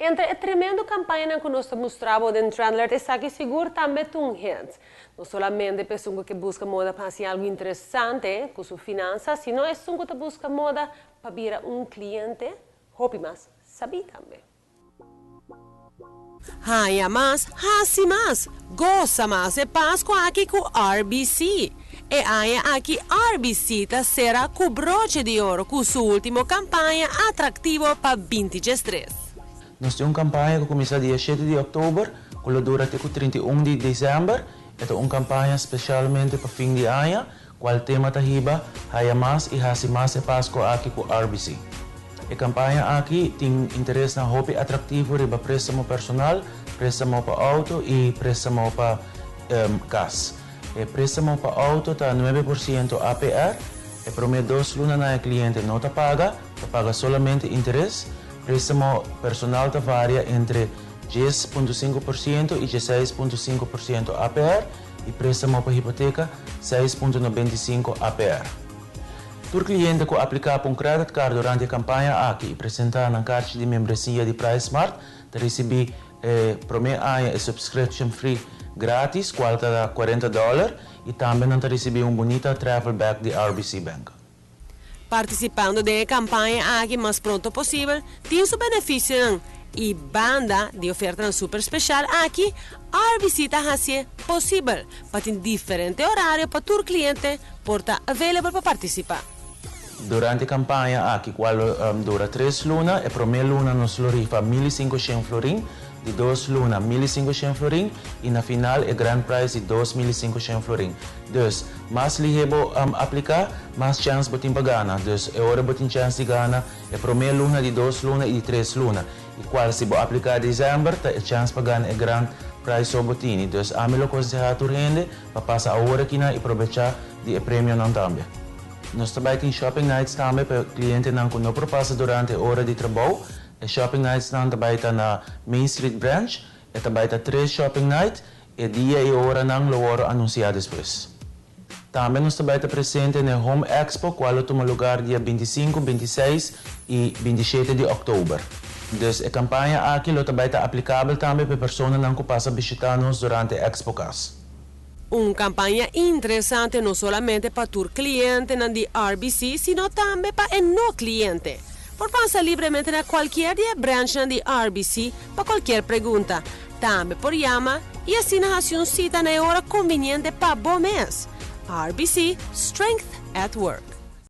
Entre a tremenda campanha que nós mostramos em Trendler, está aqui seguro também tem gente. Não somente pessoas que buscam moda para fazer algo interessante com sua finança, sino é pessoas que buscam moda para virar cliente, hobby mais, sabe também. Haya mais, hasi mais, goza mais e Páscoa aqui com RBC. E aí aqui RBC será com broche de ouro com sua última campanha atrativa para 23. Nós temos uma campanha que começa dia 7 de outubro, que dura até 31 de dezembro. É uma campanha especialmente para fim de ano, qual tema está riba, haya mais e hasi mais e Páscoa aqui com RBC. A campanha aqui tem interesse na hobby atrativo riba préstamo personal, préstamo para auto e préstamo para casa. O préstamo para auto está 9% APR, e prometo 2 lunas na cliente não paga somente interesse. Préstamo personal varia entre 10,5% e 16,5% APR e préstamo para hipoteca 6,95% APR. Todo cliente que aplicar para um credit card durante a campanha aqui e apresentar na carta de membresia de PriceSmart, recebe primeiro ano subscription free grátis, qual está $40, e também recebe bonita travel bag de RBC Bank. Participando da campanha aqui mais pronto possível, tem seu benefício e banda de oferta super especial aqui, RBC está fazendo possível para ter diferente horário para todo cliente por estar available para participar. Durante a campanha aqui, qual dura 3 lunas, a primeira luna nos rifa 1.500 florin, de 2 lunas 1.500 florin e na final o grand prize de 2.500 florin. Dus, mais ligeiro aplicar, mais chance de ganhar. Dus, é hora de chance de ganhar a primeira luna, de 2 lunas e de 3 lunas. E qual se aplicar em dezembro, tem a chance de ganhar o grand prize sobre botini. Dus, a melhor coisa é a rende para passar a hora aqui e aproveitar o prêmio não também. Nós também temos shopping nights também para clientes que não passa durante a hora de trabalho. A shopping nights também está na Main Street Branch. E também está 3 shopping nights. E dia e hora não lo anunciado depois. Também nós também está presente na Home Expo, qual toma lugar dia 25, 26 e 27 de outubro. Dus a campanha aqui também está aplicável também para pessoas que passam a visitar-nos durante a Expo Cas. Uma campanha interessante não somente para o cliente de RBC, sino também para o não cliente. Por passar livremente na qualquer branch de RBC para qualquer pergunta. Também por chamar e assim fazer uma cita na hora conveniente para bom mês. RBC Strength at Work.